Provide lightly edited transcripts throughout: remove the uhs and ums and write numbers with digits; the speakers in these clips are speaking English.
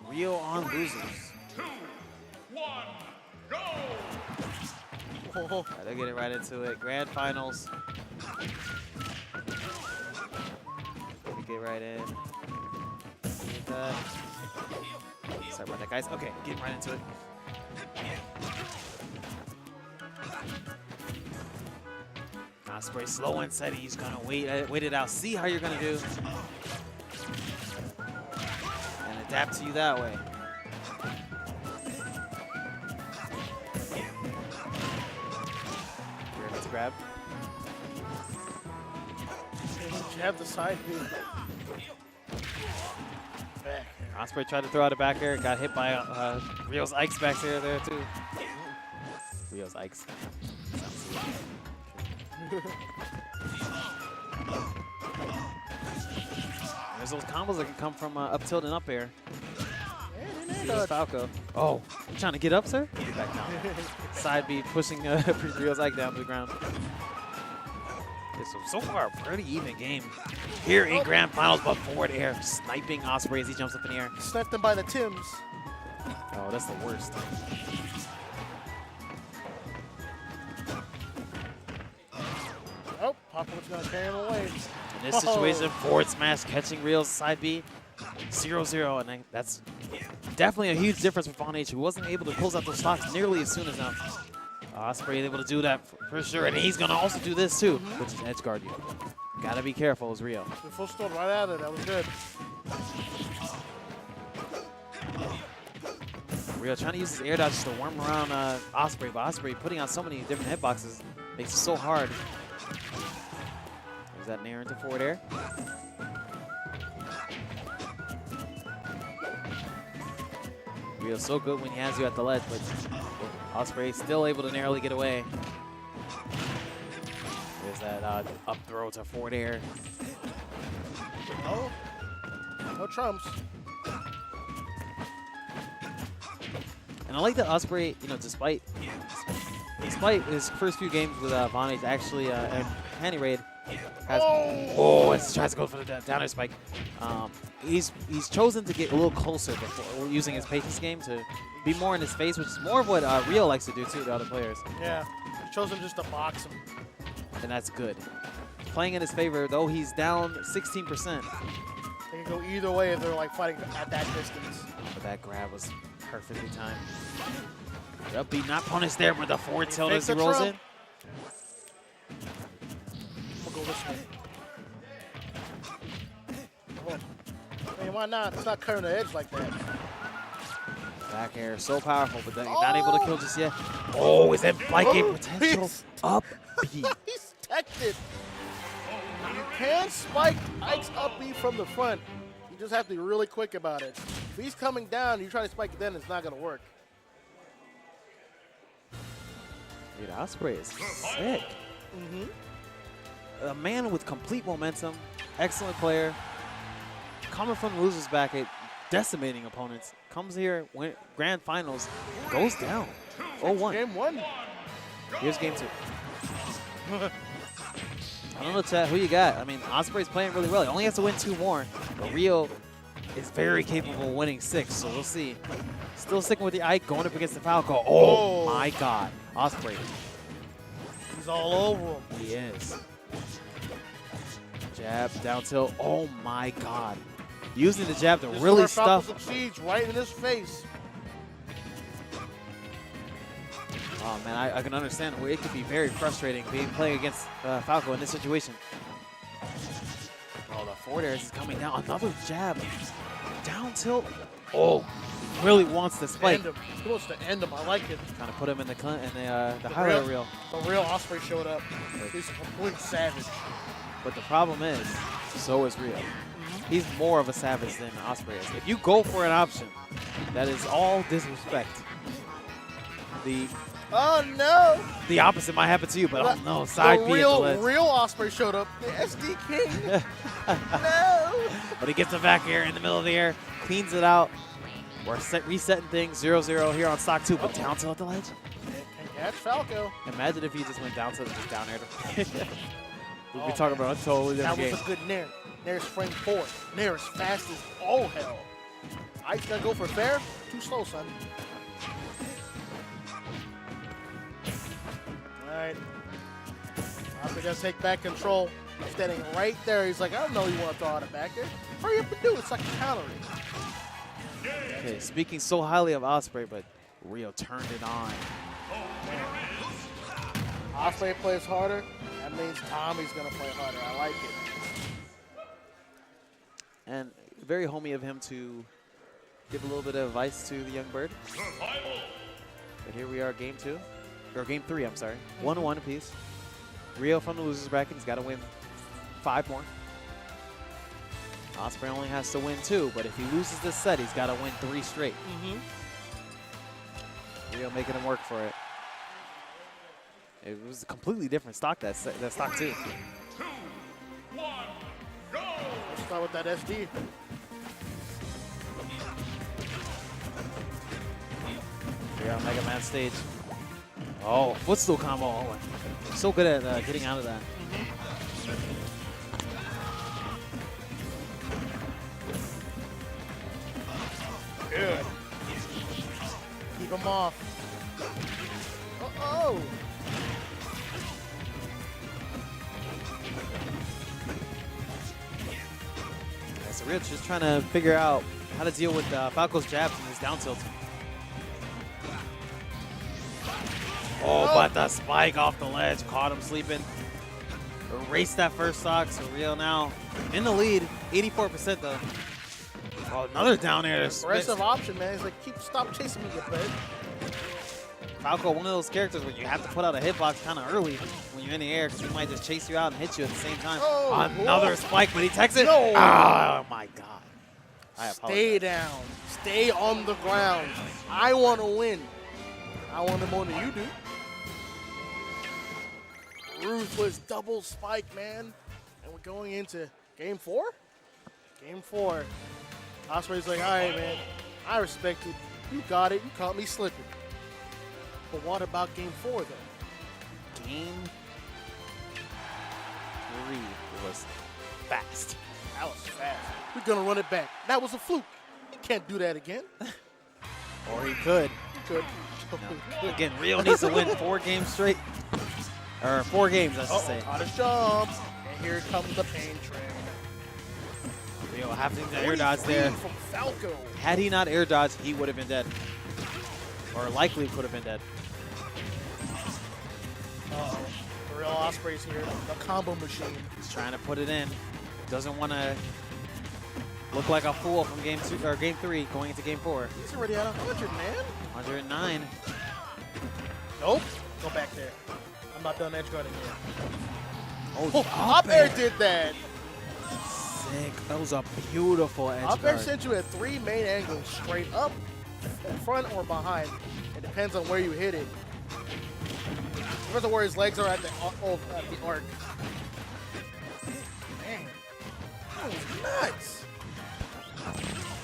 Rio on losers. 2, 1, go! Oh, they're getting right into it. Grand finals. Let me get right in. Get that. Sorry about that, guys. Okay, getting right into it. Ospreay slow and steady. He's gonna wait it out. See how you're gonna do, and adapt to you that way. Here, let's grab. Jab the side B. Back. Ospreay tried to throw out a back air. Got hit by Rio's Ikes back there too. Rio's Ikes. There's those combos that can come from up tilt and up air. Here's Falco. Oh, you trying to get up, sir? Get back down. Side B pushing Rio's Ike down to the ground. Yeah, so far, a pretty even game here in Grand Finals, but forward air sniping Ospreay as he jumps up in the air. Sniped him by the Tims. Oh, that's the worst. Oh, Popov's gonna carry him away. In this situation, forward smash catching Rio's side B, 0-0, and that's definitely a huge difference for Von H, who wasn't able to close out those stocks nearly as soon as now. Ospreay able to do that for sure, and he's gonna also do this too, which is edge guard you. Gotta be careful as Rio. The full stone right out of it. That was good. Rio trying to use his air dodge to worm around Ospreay, but Ospreay putting out so many different hitboxes makes it so hard. There's that nair into forward air. Rio's so good when he has you at the ledge, but Ospreay still able to narrowly get away. There's that up throw to forward air. Oh, no trumps. And I like that Ospreay, you know, despite his first few games with Von H, actually, and Hanny Raid has. Oh, it tries to go for the down air spike. He's chosen to get a little closer before using his patience game to be more in his face, which is more of what Rio likes to do too to other players. Yeah, he's chosen just to box him. And that's good. Playing in his favor, though he's down 16%. They can go either way if they're like fighting at that distance. But that grab was perfectly timed. The up B not punished there, but the forward tilt as he rolls in. We'll go this way. Oh. I mean, why not? It's not cutting the edge like that. Back air, so powerful, but then not able to kill just yet. Oh, is that like a potential up B? He's teched. You can spike Ike's up B from the front. You just have to be really quick about it. If he's coming down, you try to spike it then, it's not going to work. Dude, Ospreay is sick. A man with complete momentum, excellent player, coming from losers bracket, decimating opponents, comes here, win Grand Finals, goes down 0-1. Game one. Here's game two. I don't know, chat, who you got? I mean, Ospreay's playing really well. He only has to win 2 more, but Rio is very capable of winning 6, so we'll see. Still sticking with the Ike, going up against the Falco. Oh my God, Ospreay. He's all over him. He is. Jab, down tilt. Oh my God. Using the jab to This is really where Falco stuff. succeeds, right in his face. Oh man, I can understand where it could be very frustrating playing against Falco in this situation. Oh, the forward air is coming down. Another jab. Down tilt. Oh, he really wants to spike. End him. He wants to end him. I like it. Trying to put him in the highlight reel. The real Ospreay showed up. He's a complete savage. But the problem is, so is Rio. He's more of a savage than Ospreay is. If you go for an option, that is all disrespect. Oh no! The opposite might happen to you, but oh no, side B at the ledge. Real Ospreay showed up. The SD King. No! But he gets the back air in the middle of the air, cleans it out. We're resetting things 0-0 here on stock 2, but down tilt at the ledge. Can catch Falco. Imagine if he just went down tilt and just down air. We'd be talking about a totally different game. That was a good Nair. Nair's frame 4. Nair is fast as all hell. Ike's gonna go for fair. Too slow, son. All right. Osprey does take back control. He's standing right there. He's like, I don't know you want to throw out a back there. Hurry up and do it. It's like a counter. Okay, speaking so highly of Osprey, but Rio turned it on. Osprey plays harder. That means Tommy's going to play harder. I like it. And very homey of him to give a little bit of advice to the young bird. But here we are, game 2. Or game 3, I'm sorry. 1-1 apiece. Rio from the losers bracket. He's got to win 5 more. Osprey only has to win 2, but if he loses this set, he's got to win 3 straight. Rio making him work for it. It was a completely different stock, that stock 2. 2, 1, go! Let's start with that SD. Rio on Mega Man stage. Oh, footstool combo. Oh, so good at getting out of that. Good. Keep him off. Uh-oh. So Rio just trying to figure out how to deal with Falco's jabs and his down tilt. Oh, but the spike off the ledge caught him sleeping. Erased that first stock, so Rio now in the lead, 84% though. Oh, another down air. Aggressive option, man. He's like, stop chasing me, you bird. Falco, one of those characters where you have to put out a hitbox kind of early when you're in the air because he might just chase you out and hit you at the same time. Oh, another spike, but he techs it. No. Oh my God. I apologize. Stay down. Stay on the ground. I want to win. I want to more than you do. Ruthless double spike, man. And we're going into game 4? Game 4. Osprey's like, all right, man. I respect you. You got it. You caught me slipping. But what about game 4, though? Game 3 was fast. That was fast. We're going to run it back. That was a fluke. You can't do that again. Or he could. Good. No. Again, Rio needs to win 4 games straight. Or 4 games, I should say. Caught a jump. And here comes the pain train. Rio having to air dodge there. From Falco. Had he not air dodged, he would have been dead. Or likely could have been dead. Uh-oh. The real Osprey's here. The combo machine. He's trying to put it in. Doesn't want to look like a fool from game 2 or game 3 going into game 4. He's already at 100, man. 109. Nope. Go back there. I'm not done edge guarding yet. Oh, up air did that. Sick. That was a beautiful edge Up air guard. sent you at 3 main angles, straight up, in front, or behind. It depends on where you hit it. Depends on where his legs are at the arc. Man, that was nuts.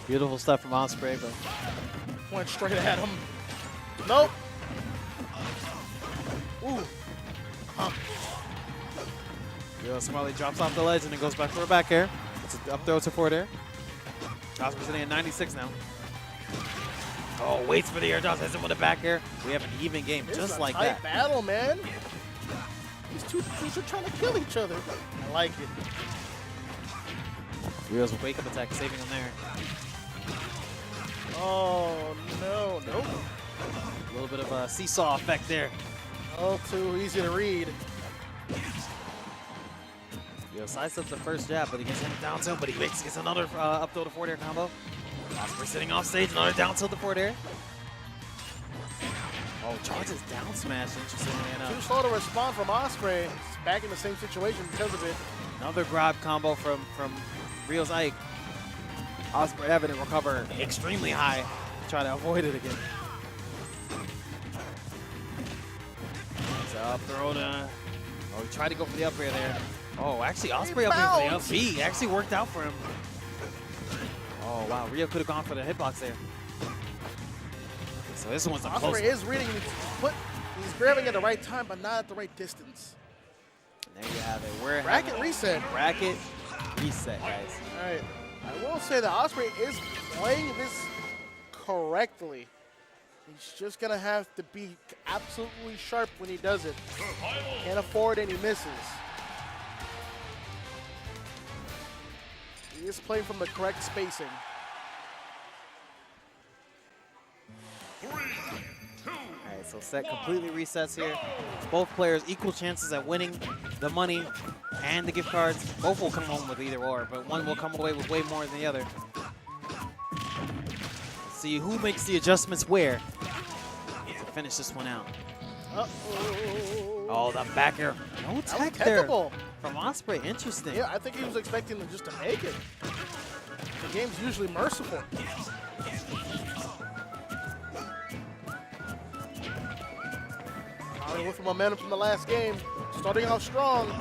Beautiful stuff from Osprey, but Went straight at him. Nope. Ooh. Rio Smiley drops off the ledge and then goes back for a back air. It's an up throw to forward air. Osprey sitting at 96 now. Oh, waits for the air dodge, hits him with a back air. We have an even game, This just is a like tight that. battle, man. These two teams are trying to kill each other. I like it. Rio's wake up attack saving him there. Oh, no. Nope. A little bit of a seesaw effect there. Oh, too easy to read. Rio sidesteps the first jab, but he gets him down tilt, but he gets another up throw to forward air combo. Osprey sitting off stage, another down tilt to forward air. Oh, charges down smash, interestingly Too enough. slow to respond from Osprey. He's back in the same situation because of it. Another grab combo from Rio's Ike. Osprey having to recover extremely high to try to avoid it again. It's up throw to... Oh, he tried to go for the up air there. Oh, actually, Osprey up air for the up B. Actually worked out for him. Oh, wow. Rio could have gone for the hitbox there. So this one's a close Osprey is reading. He's grabbing at the right time, but not at the right distance. And there you have it. We're Bracket having reset. bracket reset, guys. All right. I will say that Osprey is playing this correctly. He's just going to have to be absolutely sharp when he does it. Can't afford any misses. He is playing from the correct spacing. 3, 2, All right, so set completely resets here. Both players equal chances at winning the money and the gift cards. Both will come home with either or, but one will come away with way more than the other. Let's see who makes the adjustments where to finish this one out. Uh-oh. Oh, the back air. No That was tech there technical. from Ospreay. Interesting. Yeah, I think he was expecting them just to make it. The game's usually merciful. With the momentum from the last game, starting off strong.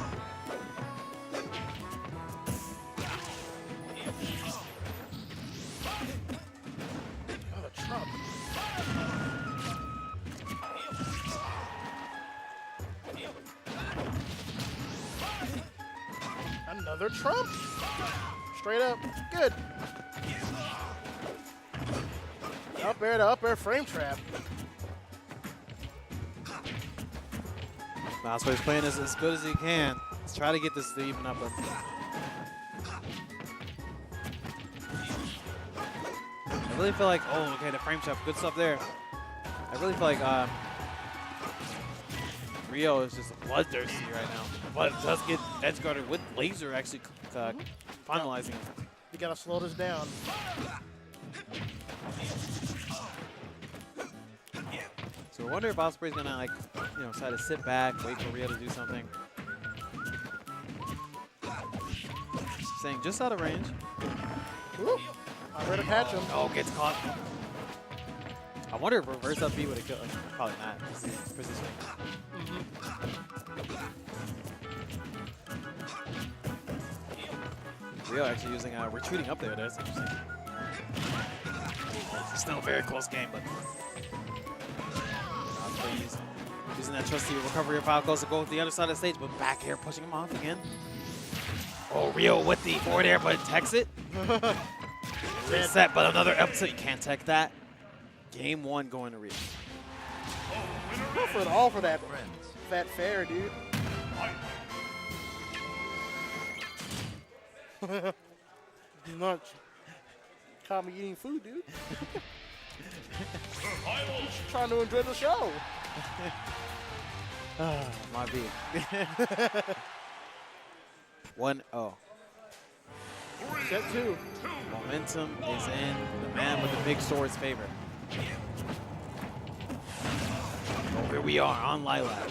Oh, the Trump. Another Trump. Straight up, good. Up air to up air frame trap. Ospreay's playing as good as he can. Let's try to get this to even up. I really feel like, oh, okay, the frame trap, good stuff there. I really feel like Rio is just bloodthirsty right now, but does get edge guarded with laser actually finalizing it. You gotta slow this down. So I wonder if Ospreay's gonna like, try to sit back, wait for Rio to do something. Saying just out of range. Woo. I better catch him. Oh, gets caught. I wonder if reverse up B would have killed. Probably not. This is positioning. Rio actually using retreating up there. That's interesting. It's still a very close game, but using that trusty recovery of Falcos to go with the other side of the stage, but back air pushing him off again. Oh, Rio with the forward air, but techs it. Reset, but another episode. You can't tech that. Game 1 going to Rio. Go for it all for that fair, dude. Do not caught me eating food, dude. Just trying to enjoy the show. My B. 1-0. Set 2. Momentum is in the man with the big sword's favor. Oh, here we are on Lilac.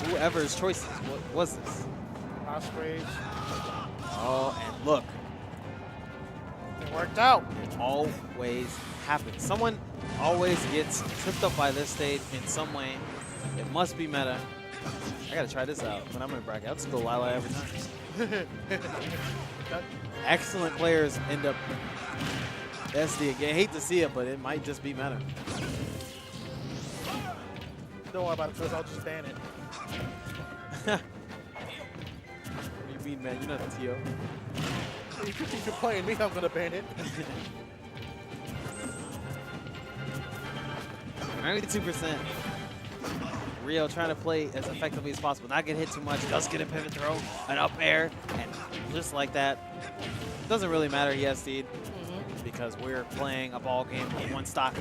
Whoever's choices, what was this? Ospreay's. Oh, and look, It worked out. it always happens. Someone always gets tripped up by this stage in some way. It must be meta. I gotta try this out when I'm in a bracket. I'll just go Lila every time. Excellent players end up SD again. I hate to see it, but it might just be meta. Don't worry about it, because I'll just ban it. What do you mean, man? You're not a TO. If you're playing me, I'm going to ban it. 92%. Rio trying to play as effectively as possible, not get hit too much, does get a pivot throw, an up air, and just like that. Doesn't really matter, he has Steed, because we're playing a ball game with one stock.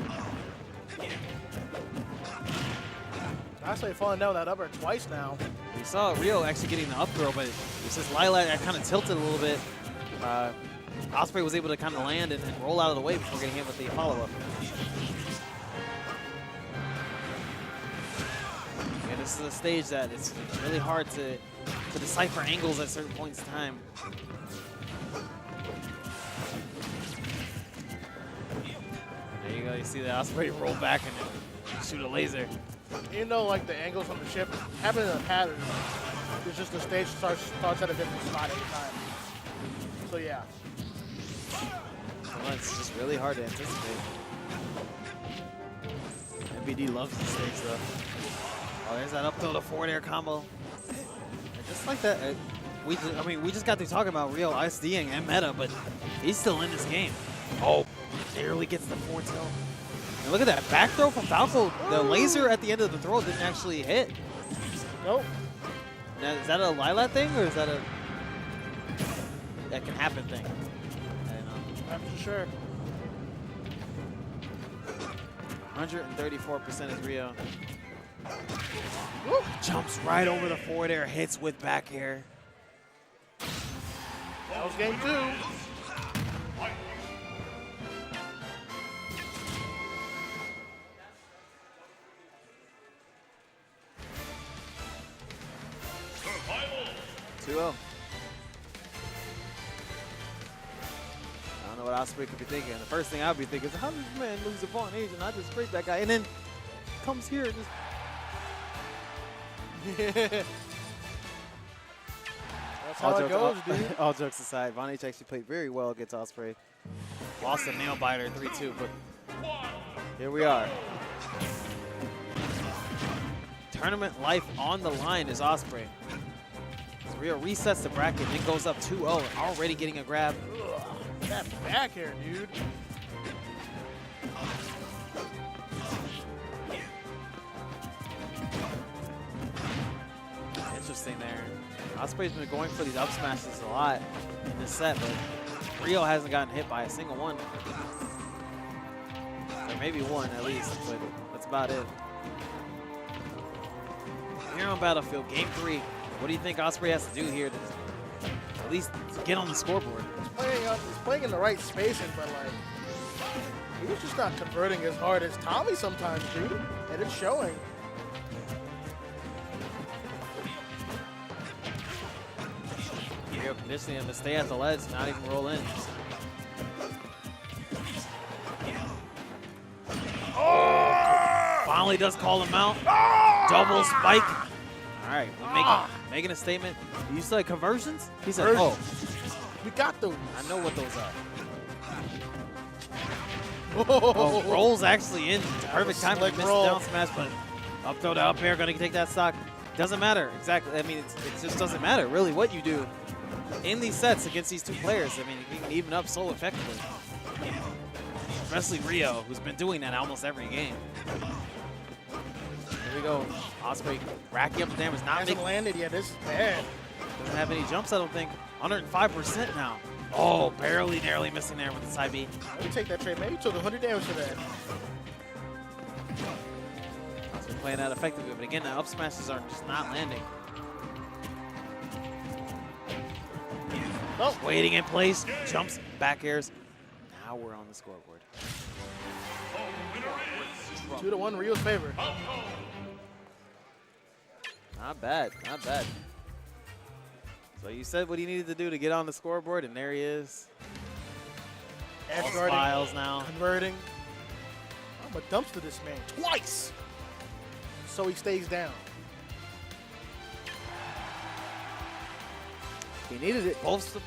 Actually falling down that upper twice now. We saw Rio actually getting the up throw, but it's just Lilac that kind of tilted a little bit. Ospreay was able to kind of land and roll out of the way before getting hit with the follow-up. And this is a stage that it's really hard to decipher angles at certain points in time. There you go, you see the Ospreay roll back and shoot a laser. Even though like the angles on the ship happen in a pattern, it's just the stage starts at a different spot every time. So yeah. Well, it's just really hard to anticipate. MBD loves the stage though. Oh, there's that up throw to forward air combo. And just like that, we just got through talking about Rio ISDing and meta, but He's still in this game. Oh, barely gets the foretell. And look at that back throw from Falco. The laser at the end of the throw didn't actually hit. Nope. Now, is that a Lilat thing or is that a that can happen thing? I don't know. Not for sure. 134% is Rio. Woo. Jumps right over the forward air, hits with back air. That was game 2. Survival. 2-0. I don't know what Osprey could be thinking. The first thing I'd be thinking is, how does this man lose a Vaughn Age and I just scrape that guy? And then comes here and just... That's how it goes, dude. All jokes aside, Vaughn Age actually played very well against Osprey. Lost a nail biter 3-2, but here we are. Tournament life on the line is Osprey. So Rio resets the bracket, then goes up 2-0, already getting a grab. Ugh, that back air, dude. Interesting there. Osprey's been going for these up smashes a lot in this set, but Rio hasn't gotten hit by a single one. Or maybe one at least, but that's about it. Here on Battlefield, game 3. What do you think Osprey has to do here to at least get on the scoreboard? He's playing in the right spacing, but like he's just not converting as hard as Tommy sometimes, dude. And it's showing. Rio conditioning him to stay at the ledge, not even roll in. Finally does call him out. Double spike. All right, making a statement. You said conversions? He said, oh, We got those. I know what those are. Oh, Oh, rolls actually in. Perfect time to slick miss roll. the down smash, but up throw to up air, gonna take that stock. Doesn't matter, exactly. I mean, it just doesn't matter really what you do in these sets against these two players. I mean, you can even up so effectively. Especially Rio, who's been doing that almost every game. Here we go. Osprey racking up the damage, not Hasn't making, landed yet. This is bad. doesn't have any jumps, I don't think. 105% now. Oh, barely, narrowly missing there with the side B. Let me take that trade. Maybe took 100 damage for that. Osprey playing that effectively, but again, the up smashes are just not landing. Oh, Waiting in place, jumps, back airs. Now we're on the scoreboard. 2-1 Rio's favor. Not bad, not bad. So you said what he needed to do to get on the scoreboard, and there he is. Edge All guarding, smiles now. converting. I'm a dumpster this man twice. So he stays down. He needed it. Both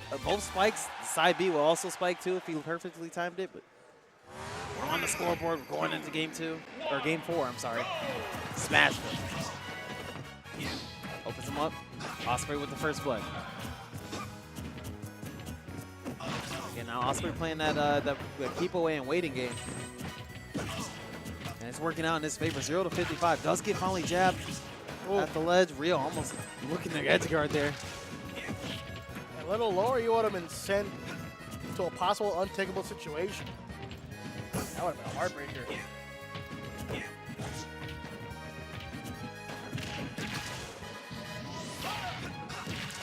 spikes. The side B will also spike too if he perfectly timed it. But we're on the scoreboard. We're going into game 2 or game 4. I'm sorry. Smash. Opens him up. Osprey with the first blood. Again, now Osprey playing that keep away and waiting game. And it's working out in his favor. 0-55. Does get finally jabbed at the ledge. Rio almost looking the edge guard there. A little lower, you would have been sent to a possible untakeable situation. That would have been a heartbreaker.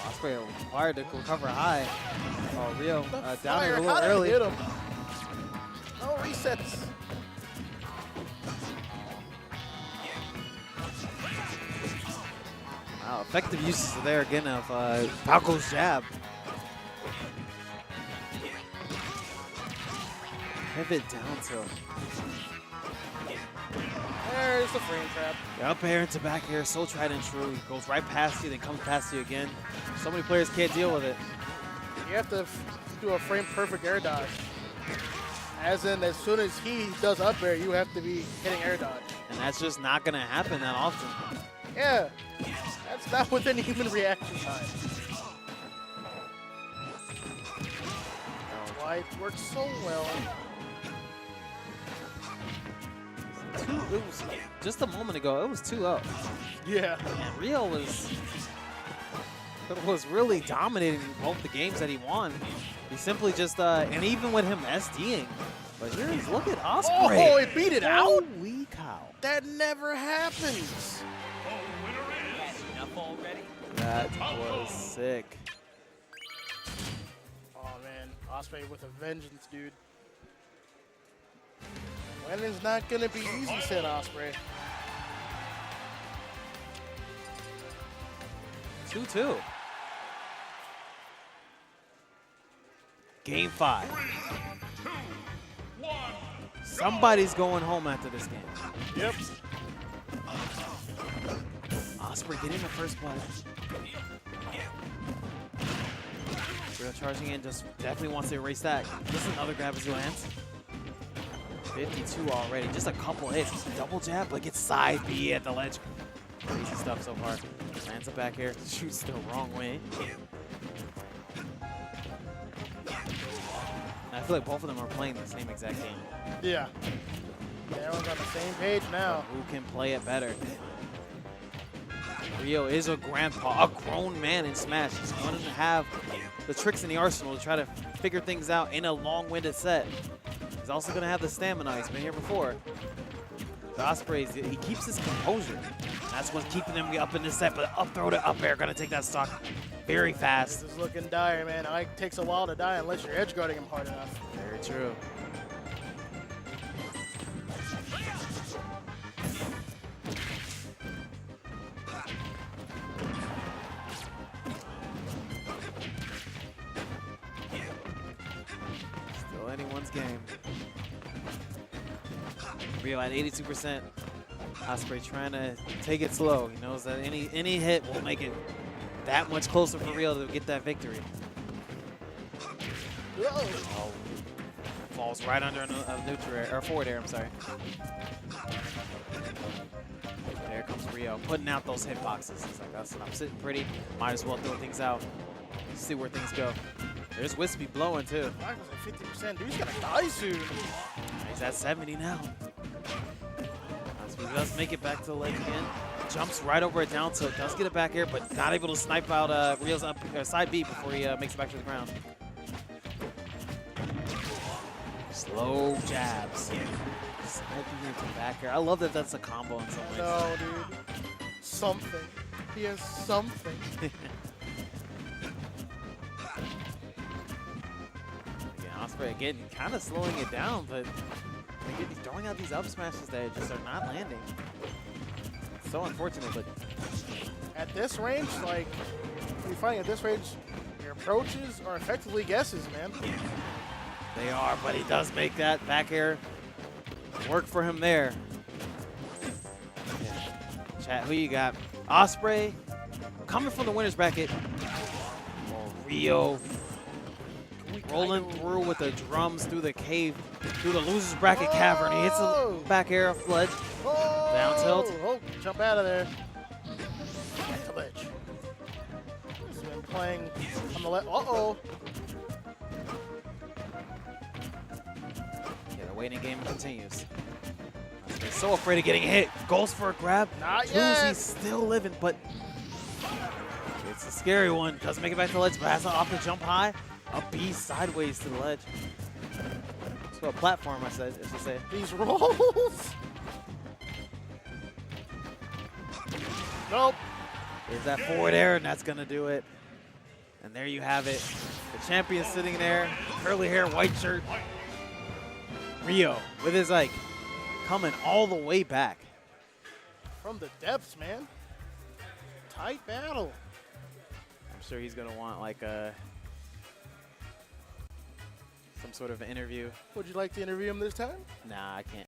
Osprey required to recover high. Oh, Rio down here a Fire, little how did it early. hit him? No resets. Wow, effective uses there again of Falco's jab. Pivot down tilt. There's the frame trap. The up air into back air, so tried and true. He goes right past you, then comes past you again. So many players can't deal with it. You have to do a frame perfect air dodge. As in, as soon as he does up air, you have to be hitting air dodge. And that's just not going to happen that often. Yeah, that's not within human reaction time. lights work so well. It was just a moment ago. It was 2-0. Yeah. And Rio was really dominating both the games that he won. He simply just and even with him SDing. But here's look at Osprey. Oh, it beat it out. Holy cow! That never happens. Enough already? That was sick. Oh man, Osprey with a vengeance, dude. Winning's not gonna be easy, said Osprey. 2-2. Game 5. 3, 2, 1. Somebody's going home after this game. Yep. Osprey getting the first blood. Rio charging in, just definitely wants to erase that. This is another grab as he lands. 52 already, just a couple hits. Double jab, but gets side B at the ledge. Crazy stuff so far. Lands it back here, shoots the wrong way. And I feel like both of them are playing the same exact game. Yeah. Everyone's on the same page now. Who can play it better? Rio is a grandpa, a grown man in Smash. He's going to have the tricks in the arsenal to try to figure things out in a long-winded set. He's also going to have the stamina. He's been here before. The Osprey, he keeps his composure. That's what's keeping him up in this set. But up throw to up air, going to take that stock very fast. This is looking dire, man. It takes a while to die unless you're edge guarding him hard enough. Very true. Still anyone's game. Rio at 82%. Osprey trying to take it slow. He knows that any hit will make it that much closer for Rio to get that victory. Oh, falls right under a neutral air, or forward air, I'm sorry. There comes Rio, putting out those hitboxes. He's like, I'm sitting pretty, might as well throw things out, see where things go. There's Wispy blowing too. Mark was like 50%. Dude, he's gonna die soon. He's at 70 now. Osprey does make it back to the ledge again. Jumps right over it down tilt, does get it back here, but not able to snipe out Rio's side B before he makes it back to the ground. Slow jabs. Sniping into back here. I love that that's a combo in some ways. No, dude. Something. He has something. Yeah, Osprey again kind of slowing it down, but he's throwing out these up smashes that just are not landing. So unfortunate, but At this range, like, you're finding at this range, your approaches are effectively guesses, man. they are. But he does make that back air work for him there. Yeah. Chat, who you got? Osprey coming from the winner's bracket. Oh, Rio rolling through with the drums through the cave, through the loser's bracket cavern. He hits the back air off the ledge. Oh, Down tilt. Oh, jump out of there. Back to ledge. He's been playing on the left. Uh-oh. Yeah, the waiting game continues. He's so afraid of getting hit. Goes for a grab. Not Tuzi yet. still living, but it's a scary one. Doesn't make it back to the ledge, but has off the jump high. A B sideways to the ledge. So a platform, I should say. These rolls. Nope. There's that forward air, and that's going to do it. And there you have it. The champion sitting there, curly hair, white shirt. Rio with his like coming all the way back. From the depths, man. Tight battle. I'm sure he's going to want like some sort of interview. Would you like to interview him this time? Nah, I can't.